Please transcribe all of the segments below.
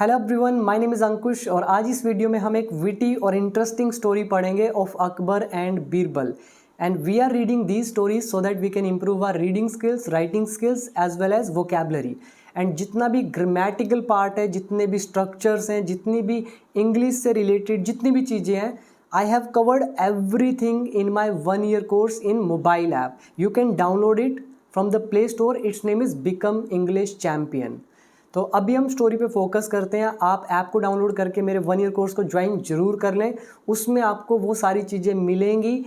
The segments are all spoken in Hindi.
Hello everyone, my name is Ankush और आज इस वीडियो में हम एक विटी और इंटरेस्टिंग स्टोरी पढ़ेंगे of Akbar and Birbal. And we are reading these stories so that we can improve our reading skills, writing skills as well as vocabulary. And जितना भी ग्रामेटिकल पार्ट है, जितने भी स्ट्रक्चर्स हैं, जितनी भी इंग्लिश से रिलेटेड जितनी भी चीज़ें हैं, I have covered everything in my 1 year course in mobile app. You can download it from the Play Store. Its name is Become English Champion. तो अभी हम स्टोरी पे फोकस करते हैं। आप ऐप को डाउनलोड करके मेरे 1 ईयर कोर्स को ज्वाइन जरूर कर लें। उसमें आपको वो सारी चीज़ें मिलेंगी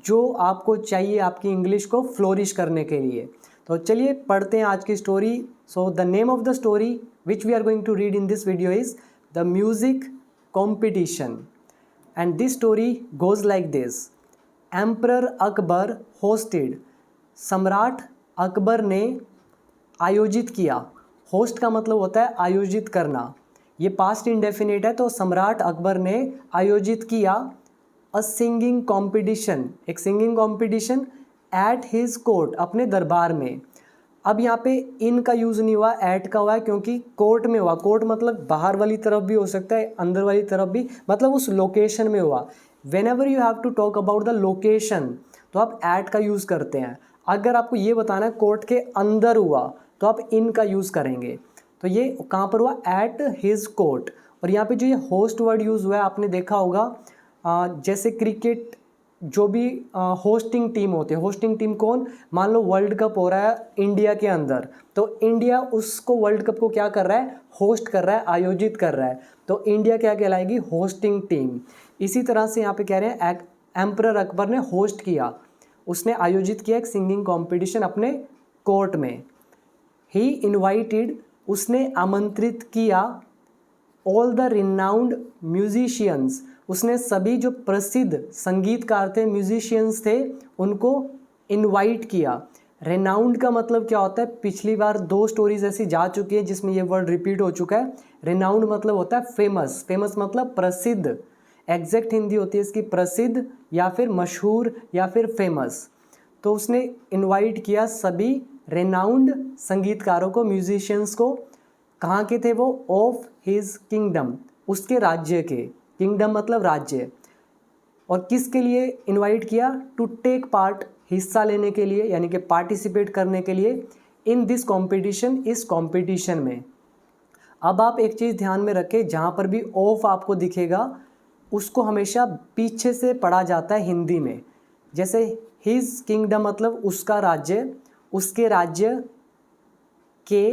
जो आपको चाहिए आपकी इंग्लिश को फ्लोरिश करने के लिए। तो चलिए पढ़ते हैं आज की story. So the name of the story which we are going to read in this video is the music competition. And this story goes like this. Emperor Akbar hosted. सम्राट अकबर ने आयोजित किया। होस्ट का मतलब होता है आयोजित करना। ये पास्ट इंडेफिनिट है, तो सम्राट अकबर ने आयोजित किया अ सिंगिंग कॉम्पिटिशन, एक singing competition at his court, अपने दरबार में। अब यहाँ पे इन का यूज़ नहीं हुआ, एट का हुआ है क्योंकि कोर्ट में हुआ। कोर्ट मतलब बाहर वाली तरफ भी हो सकता है, अंदर वाली तरफ भी, मतलब उस लोकेशन में हुआ। Whenever you have to talk about the location तो आप एट का यूज़ करते हैं। अगर आपको ये बताना है कोर्ट के अंदर हुआ तो आप इन का यूज़ करेंगे। तो ये कहाँ पर हुआ? At his court. और यहाँ पे जो ये होस्ट वर्ड यूज़ हुआ है आपने देखा होगा, जैसे क्रिकेट जो भी होस्टिंग टीम होती है, होस्टिंग टीम कौन? मान लो वर्ल्ड कप हो रहा है इंडिया के अंदर, तो इंडिया उसको वर्ल्ड कप को क्या कर रहा है? होस्ट कर रहा है, आयोजित कर रहा है। तो इंडिया क्या कहलाएगी? Hosting team. इसी तरह से यहाँ पे कह रहे हैं एम्परर अकबर ने होस्ट किया, उसने आयोजित किया एक सिंगिंग कॉम्पिटिशन अपने कोर्ट में। ही इन्वाइटेड, उसने आमंत्रित किया ऑल द रिनाउंड म्यूजिशियंस, उसने सभी जो प्रसिद्ध संगीतकार थे, म्यूजिशियंस थे, उनको इनवाइट किया। रेनाउंड का मतलब क्या होता है? पिछली बार 2 स्टोरीज ऐसी जा चुकी है जिसमें ये वर्ड रिपीट हो चुका है। रेनाउंड मतलब होता है फेमस, फेमस मतलब प्रसिद्ध। एग्जैक्ट हिंदी होती है इसकी प्रसिद्ध या फिर मशहूर या फिर फेमस। तो उसने इनवाइट किया सभी रेनाउंड संगीतकारों को, म्यूजिशियंस को। कहाँ के थे वो? ऑफ हिज किंगडम, उसके राज्य के। किंगडम मतलब राज्य। और किसके लिए इनवाइट किया? टू टेक पार्ट, हिस्सा लेने के लिए, यानी कि पार्टिसिपेट करने के लिए इन दिस कॉम्पिटिशन, इस कॉम्पिटिशन में। अब आप एक चीज़ ध्यान में रखें, जहाँ पर भी ऑफ आपको दिखेगा उसको हमेशा पीछे से पढ़ा जाता है हिंदी में। जैसे हिज किंगडम मतलब उसका राज्य, उसके राज्य के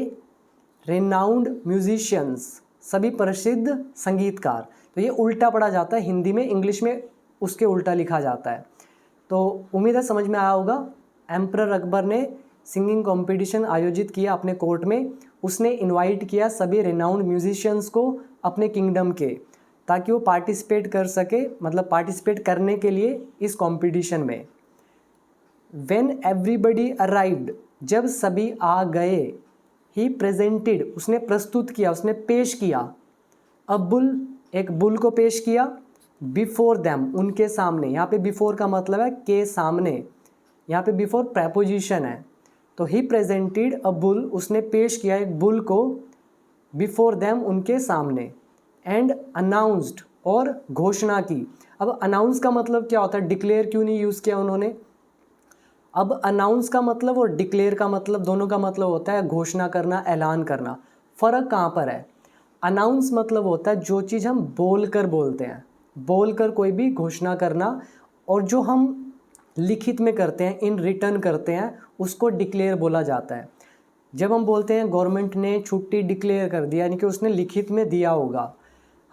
रेनाउंड म्यूजिशियंस, सभी प्रसिद्ध संगीतकार। तो ये उल्टा पढ़ा जाता है हिंदी में, इंग्लिश में उसके उल्टा लिखा जाता है। तो उम्मीद है समझ में आया होगा। एम्परर अकबर ने सिंगिंग कंपटीशन आयोजित किया अपने कोर्ट में। उसने इनवाइट किया सभी रेनाउंड म्यूजिशियंस को अपने किंगडम के, ताकि वो पार्टिसिपेट कर सके, मतलब पार्टिसिपेट करने के लिए इस कंपटीशन में। व्हेन एवरीबडी अराइव्ड, जब सभी आ गए, ही प्रेजेंटेड, उसने प्रस्तुत किया, उसने पेश किया, अ बुल, एक बुल को पेश किया, बिफोर देम, उनके सामने। यहाँ पे बिफोर का मतलब है के सामने, यहाँ पे बिफोर प्रेपोजिशन है। तो ही प्रेजेंटेड अ बुल, उसने पेश किया एक बुल को, बिफोर देम, उनके सामने। एंड अनाउंस्ड, और घोषणा की। अब अनाउंस का मतलब क्या होता है? डिक्लेयर क्यों नहीं यूज़ किया उन्होंने? अब अनाउंस का मतलब और डिक्लेयर का मतलब, दोनों का मतलब होता है घोषणा करना, ऐलान करना। फ़र्क कहाँ पर है? अनाउंस मतलब होता है जो चीज़ हम बोलकर बोलते हैं, बोलकर कोई भी घोषणा करना। और जो हम लिखित में करते हैं, इन रिटर्न करते हैं, उसको डिक्लेयर बोला जाता है। जब हम बोलते हैं गवर्नमेंट ने छुट्टी डिक्लेयर कर दिया, यानी कि उसने लिखित में दिया होगा।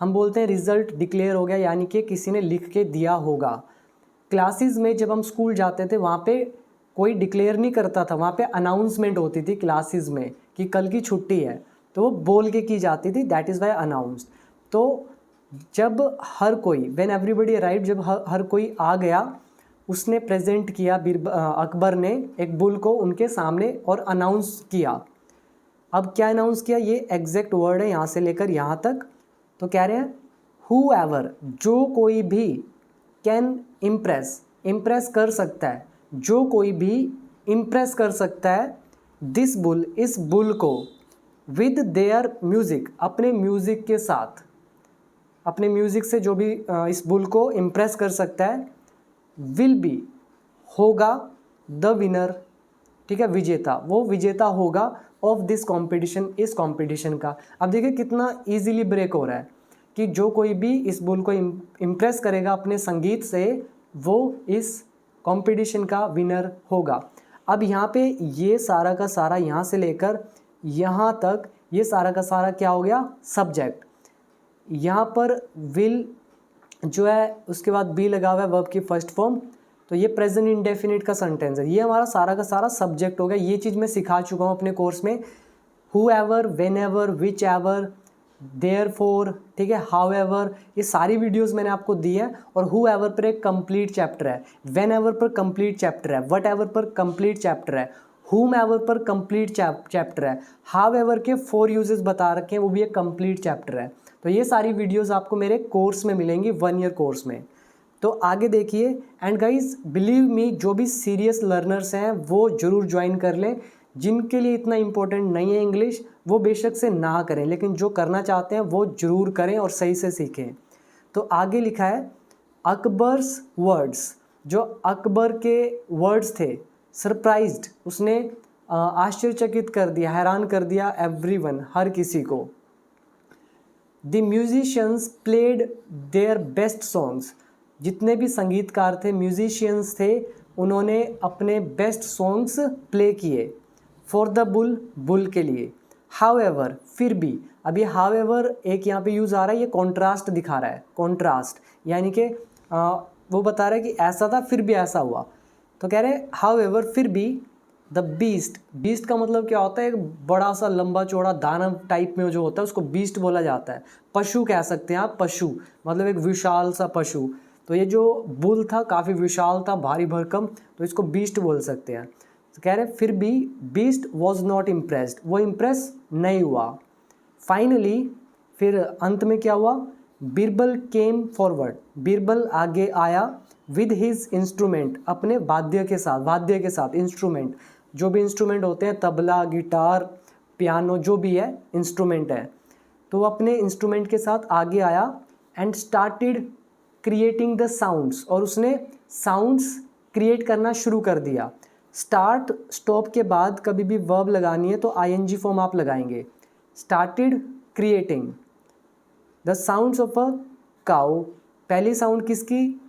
हम बोलते हैं रिज़ल्ट डिक्लेयर हो गया, यानी कि किसी ने लिख के दिया होगा। क्लासेस में जब हम स्कूल जाते थे वहाँ पे कोई डिक्लेयर नहीं करता था, वहाँ पे अनाउंसमेंट होती थी क्लासेस में कि कल की छुट्टी है, तो वो बोल के की जाती थी, दैट इज़ वाई अनाउंस्ड। तो जब हर कोई, व्हेन एवरीबडी अराइव, जब हर कोई आ गया, उसने प्रेजेंट किया, अकबर ने एक बुल को उनके सामने और अनाउंस किया। अब क्या अनाउंस किया? ये एग्जैक्ट वर्ड है यहाँ से लेकर यहाँ तक। तो कह रहे हैं हु एवर, जो कोई भी, कैन इम्प्रेस, इम्प्रेस कर सकता है, जो कोई भी इम्प्रेस कर सकता है, दिस बुल, इस बुल को, विद देयर म्यूज़िक, अपने म्यूज़िक के साथ, अपने म्यूज़िक से जो भी इस बुल को इम्प्रेस कर सकता है, विल बी, होगा, द विनर, ठीक है, विजेता, वो विजेता होगा ऑफ दिस कॉम्पिटिशन, इस कॉम्पिटिशन का। अब देखिए कितना इजीली ब्रेक हो रहा है कि जो कोई भी इस बुल को इम्प्रेस करेगा अपने संगीत से, वो इस कॉम्पिटिशन का विनर होगा। अब यहाँ पे ये सारा का सारा, यहाँ से लेकर यहाँ तक, ये सारा का सारा क्या हो गया, सब्जेक्ट। यहाँ पर विल जो है, उसके बाद बी लगा हुआ है वर्ब की फर्स्ट फॉर्म, तो ये प्रेजेंट इंडेफिनिट का सेंटेंस है। ये हमारा सारा का सारा सब्जेक्ट हो गया। ये चीज़ मैं सिखा चुका हूँ अपने कोर्स में, whoever, whenever, whichever, therefore, ठीक है, हाउ एवर, ये सारी वीडियोस मैंने आपको दी है। और हु एवर पर एक कंप्लीट चैप्टर है, वेन एवर पर कंप्लीट चैप्टर है, वट एवर पर कंप्लीट चैप्टर है, हुम एवर पर कंप्लीट चैप्टर है, हाउ एवर के 4 यूजेस बता रखे हैं, वो भी एक कंप्लीट चैप्टर है। तो ये सारी वीडियोस आपको मेरे कोर्स में मिलेंगी, 1 ईयर कोर्स में। तो आगे देखिए। एंड गाइज बिलीव मी, जो भी सीरियस लर्नर्स हैं वो ज़रूर ज्वाइन कर लें। जिनके लिए इतना इम्पोर्टेंट नहीं है इंग्लिश, वो बेशक से ना करें, लेकिन जो करना चाहते हैं वो ज़रूर करें और सही से सीखें। तो आगे लिखा है अकबर्स वर्ड्स, जो अकबर के वर्ड्स थे, सरप्राइज्ड, उसने आश्चर्यचकित कर दिया, हैरान कर दिया एवरीवन, हर किसी को। The musicians played their best songs, जितने भी संगीतकार थे, म्यूजिशियंस थे, उन्होंने अपने बेस्ट सॉन्ग्स प्ले किए। फॉर द बुल, बुल के लिए। हाउएवर, फिर भी। अब ये हाउएवर एक यहाँ पे यूज़ आ रहा है, ये कॉन्ट्रास्ट दिखा रहा है, कॉन्ट्रास्ट, यानी कि वो बता रहा है कि ऐसा था फिर भी ऐसा हुआ। तो कह रहे हैं हाउएवर, फिर भी, द बीस्ट, बीस्ट का मतलब क्या होता है, एक बड़ा सा लंबा चौड़ा दानव टाइप में जो होता है उसको बीस्ट बोला जाता है। पशु कह सकते हैं आप, पशु मतलब एक विशाल सा पशु। तो ये जो बुल था काफ़ी विशाल था, भारी भरकम, तो इसको बीस्ट बोल सकते हैं। तो कह रहे फिर भी बीस्ट वॉज नॉट इम्प्रेस्ड, वो इम्प्रेस नहीं हुआ। फाइनली, फिर अंत में क्या हुआ, बीरबल केम फॉरवर्ड, बीरबल आगे आया, विद हिज इंस्ट्रूमेंट, अपने वाद्य के साथ, इंस्ट्रूमेंट, जो भी इंस्ट्रूमेंट होते हैं, तबला, गिटार, पियानो, जो भी है इंस्ट्रूमेंट है, तो अपने इंस्ट्रूमेंट के साथ आगे आया। And started creating the sounds, और उसने साउंड्स क्रिएट करना शुरू कर दिया। स्टार्ट स्टॉप के बाद कभी भी वर्ब लगानी है तो आईएनजी फॉर्म आप लगाएंगे। Started creating the sounds of a cow, पहली साउंड किसकी,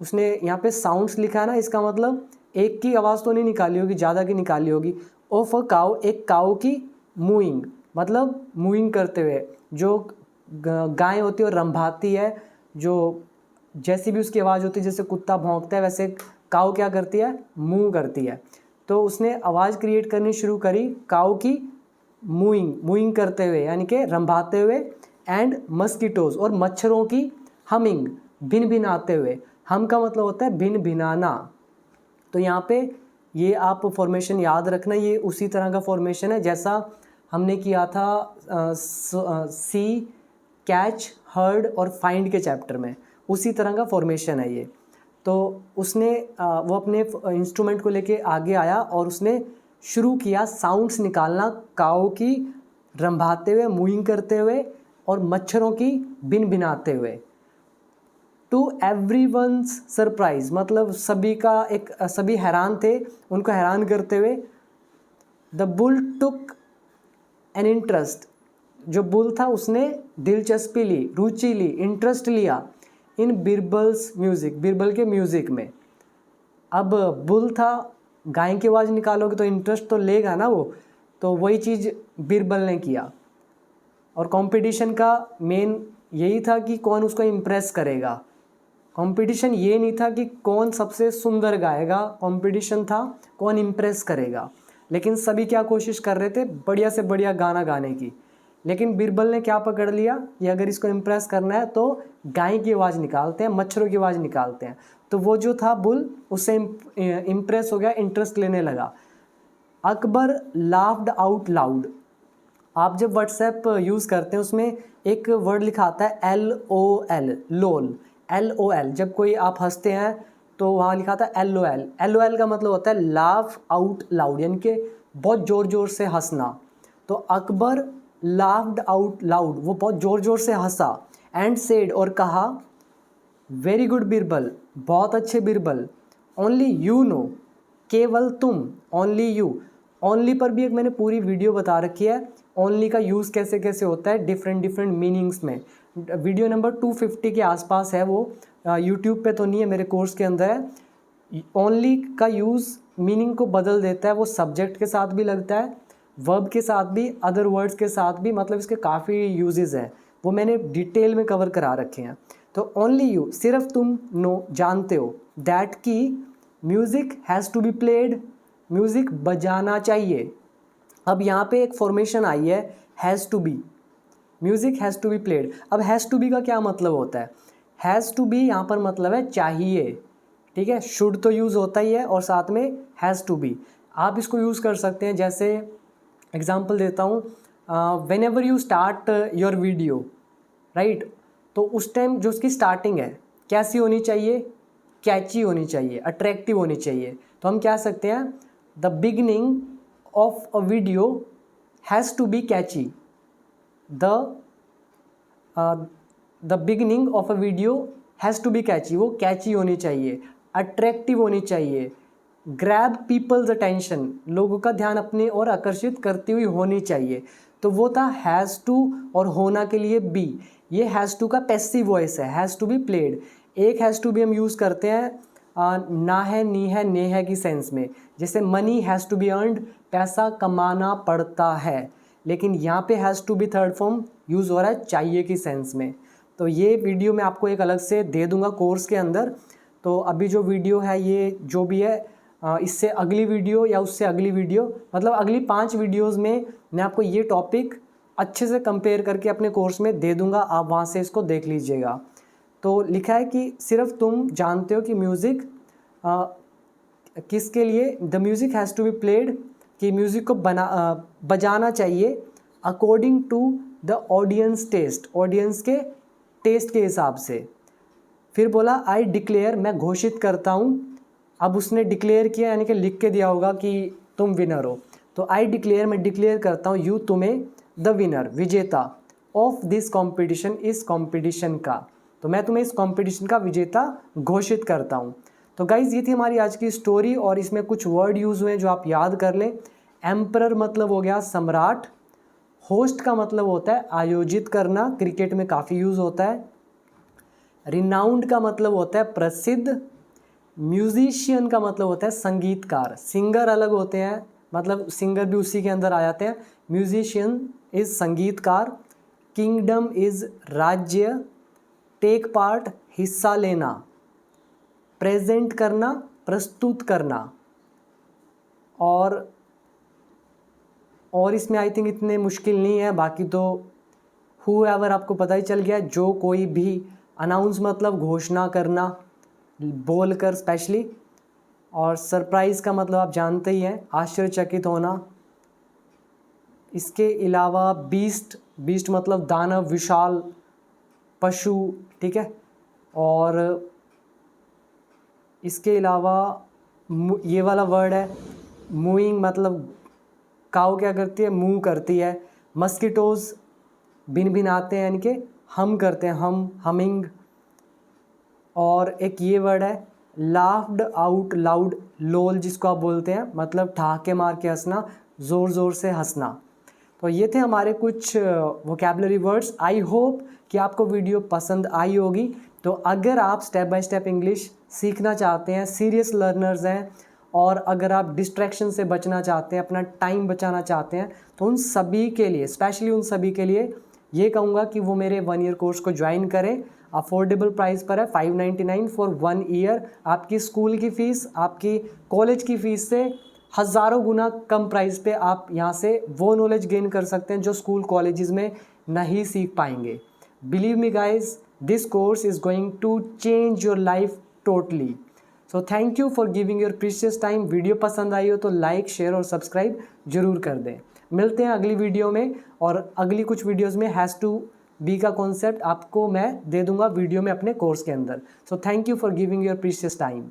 उसने यहाँ पे साउंड्स लिखा है ना, इसका मतलब एक की आवाज़ तो नहीं निकाली होगी, ज़्यादा की निकाली होगी। ऑफ अ काउ, एक काउ की मूइंग, मतलब मूइंग करते हुए, जो गाय होती है और रंभाती है, जो जैसी भी उसकी आवाज़ होती है, जैसे कुत्ता भौंकता है वैसे काऊ क्या करती है, मूव करती है। तो उसने आवाज़ क्रिएट करनी शुरू करी काऊ की मूइंग करते हुए, यानी कि रंभाते हुए। एंड मस्कीटोज, और मच्छरों की हमिंग, भिन भिनाते हुए। हम का मतलब होता है भिन भिनाना। तो यहाँ पे ये आप फॉर्मेशन याद रखना, ये उसी तरह का फॉर्मेशन है जैसा हमने किया था सी, कैच, हर्ड और फाइंड के चैप्टर में, उसी तरह का फॉर्मेशन है ये। तो उसने वो अपने इंस्ट्रूमेंट को लेके आगे आया और उसने शुरू किया साउंड्स निकालना, काऊ की रंभाते हुए, मूइंग करते हुए, और मच्छरों की भिन भिनाते हुए। टू एवरीवन्स सरप्राइज, मतलब सभी हैरान थे, उनको हैरान करते हुए। The bull took an interest, जो बुल था उसने दिलचस्पी ली, रुचि ली, इंटरेस्ट लिया इन बीरबल्स म्यूज़िक, बीरबल के म्यूज़िक में। अब बुल था, गाय की आवाज़ निकालोगे तो इंटरेस्ट तो लेगा ना वो, तो वही चीज़ बीरबल ने किया। और कंपटीशन का मेन यही था कि कौन उसको इम्प्रेस करेगा। कंपटीशन ये नहीं था कि कौन सबसे सुंदर गाएगा, कंपटीशन था कौन इम्प्रेस करेगा। लेकिन सभी क्या कोशिश कर रहे थे, बढ़िया से बढ़िया गाना गाने की। लेकिन बीरबल ने क्या पकड़ लिया कि अगर इसको इम्प्रेस करना है तो गाय की आवाज़ निकालते हैं, मच्छरों की आवाज़ निकालते हैं। तो वो जो था बुल, उससे इम्प्रेस हो गया, इंटरेस्ट लेने लगा। अकबर लाफ्ड आउट लाउड, आप जब व्हाट्सएप यूज़ करते हैं उसमें एक वर्ड लिखा आता है LOL, लोल, LOL। जब कोई आप हंसते हैं तो वहाँ लिखा था LOL। LOL का मतलब होता है लाफ आउट लाउड, यानी कि बहुत ज़ोर ज़ोर से हंसना। तो अकबर लाफ्ड आउट लाउड, वो बहुत ज़ोर ज़ोर से हंसा, एंड सेड और कहा, वेरी गुड बीरबल, बहुत अच्छे बीरबल, ओनली यू नो, केवल तुम, ओनली यू। ओनली पर भी एक मैंने पूरी वीडियो बता रखी है, ओनली का यूज़ कैसे कैसे होता है डिफरेंट डिफरेंट मीनिंग्स में। वीडियो नंबर 250 के आसपास है वो, यूट्यूब पे तो नहीं है, मेरे कोर्स के अंदर है। ओनली का यूज़ मीनिंग को बदल देता है, वो सब्जेक्ट के साथ भी लगता है, वर्ब के साथ भी, अदर वर्ड्स के साथ भी, मतलब इसके काफ़ी यूजेस हैं, वो मैंने डिटेल में कवर करा रखे हैं। तो ओनली यू, सिर्फ तुम नो, जानते हो, दैट की music has to be played, music बजाना चाहिए। अब यहाँ पे एक फॉर्मेशन आई है, has to be, music has to be played. अब हैज़ टू बी का क्या मतलब होता है? हैज़ टू बी यहाँ पर मतलब है चाहिए, ठीक है। शुड तो यूज़ होता ही है और साथ में हैज़ टू बी आप इसको यूज़ कर सकते हैं। जैसे एग्जांपल देता हूँ, when ever you start your video, right, तो उस टाइम जो उसकी स्टार्टिंग है कैसी होनी चाहिए? कैची होनी चाहिए, अट्रैक्टिव होनी चाहिए। तो हम क्या सकते हैं, the beginning of a video has to be catchy, the beginning of a video has to be catchy, वो कैची होनी चाहिए, अट्रैक्टिव होनी चाहिए, ग्रैब पीपल्स अटेंशन, लोगों का ध्यान अपनी ओर आकर्षित करती हुई होनी चाहिए। तो वो था हैज़ टू, और होना के लिए बी। ये हैज़ टू का पैसिव वॉइस है, हैज़ टू बी प्लेड। एक हैज़ टू बी हम यूज़ करते हैं ना है, नी है, ने है की सेंस में, जैसे money has to be earned, पैसा कमाना पड़ता है। लेकिन यहाँ पे has to be third form use हो रहा है चाहिए की सेंस में। तो ये वीडियो मैं आपको एक अलग से दे दूंगा कोर्स के अंदर। तो अभी जो वीडियो है ये जो भी है, इससे अगली वीडियो या उससे अगली वीडियो, मतलब अगली 5 वीडियोस में मैं आपको ये टॉपिक अच्छे से कंपेयर करके अपने कोर्स में दे दूंगा, आप वहाँ से इसको देख लीजिएगा। तो लिखा है कि सिर्फ तुम जानते हो कि म्यूज़िक किसके लिए, the music has to be played, कि म्यूज़िक को बजाना चाहिए according to the audience taste, audience के टेस्ट के हिसाब से। फिर बोला आई डिक्लेयर, मैं घोषित करता हूँ। अब उसने डिक्लेयर किया यानी कि लिख के दिया होगा कि तुम विनर हो। तो आई डिक्लेयर, मैं डिक्लेयर करता हूँ, यू तुम्हें, द विनर, विजेता, ऑफ दिस कॉम्पिटिशन, इस कॉम्पिटिशन का। तो मैं तुम्हें इस कॉम्पिटिशन का विजेता घोषित करता हूँ। तो गाइज़ ये थी हमारी आज की स्टोरी, और इसमें कुछ वर्ड यूज़ हुए जो आप याद कर लें। एम्परर मतलब हो गया सम्राट, होस्ट का मतलब होता है आयोजित करना, क्रिकेट में काफ़ी यूज़ होता है। रिनाउंड का मतलब होता है प्रसिद्ध। म्यूजिशियन का मतलब होता है संगीतकार, सिंगर अलग होते हैं, मतलब सिंगर भी उसी के अंदर आ जाते हैं। म्यूजिशियन इज़ संगीतकार। किंगडम इज़ राज्य। टेक पार्ट हिस्सा लेना। प्रेजेंट करना प्रस्तुत करना। और इसमें आई थिंक इतने मुश्किल नहीं है, बाकी तो हूएवर आपको पता ही चल गया, जो कोई भी। अनाउंस मतलब घोषणा करना, बोलकर स्पेशली। और सरप्राइज़ का मतलब आप जानते ही हैं, आश्चर्यचकित होना। इसके अलावा बीस्ट, बीस्ट मतलब दानव, विशाल पशु, ठीक है। और इसके अलावा ये वाला वर्ड है मूविंग, मतलब काऊ क्या करती है, मूव करती है। मस्किटोज़ भिन भिन आते हैं, यानी कि हम करते हैं, हम, हमिंग। और एक ये वर्ड है लाफ्ड आउट लाउड, लोल जिसको आप बोलते हैं, मतलब ठहाके मार के हंसना, ज़ोर ज़ोर से हंसना। तो ये थे हमारे कुछ वोकैबुलरी वर्ड्स। आई होप कि आपको वीडियो पसंद आई होगी। तो अगर आप स्टेप बाय स्टेप इंग्लिश सीखना चाहते हैं, सीरियस लर्नर्स हैं, और अगर आप डिस्ट्रैक्शन से बचना चाहते हैं, अपना टाइम बचाना चाहते हैं, तो उन सभी के लिए, स्पेशली उन सभी के लिए ये कहूँगा कि वो मेरे 1 ईयर कोर्स को ज्वाइन करें। अफोर्डेबल प्राइस पर है, 599 फॉर 1 ईयर। आपकी स्कूल की फ़ीस, आपकी कॉलेज की फ़ीस से हज़ारों गुना कम प्राइस पे आप यहाँ से वो नॉलेज गेन कर सकते हैं जो स्कूल कॉलेजेस में नहीं सीख पाएंगे। Believe me guys, this course is going to change your life totally. So thank you for giving your precious time. Video पसंद आई हो तो लाइक, शेयर और सब्सक्राइब जरूर कर दें। मिलते हैं अगली वीडियो में, और अगली कुछ वीडियोज़ में हैज़ टू बी का कॉन्सेप्ट आपको मैं दे दूंगा वीडियो में अपने कोर्स के अंदर। सो thank you for giving your precious time.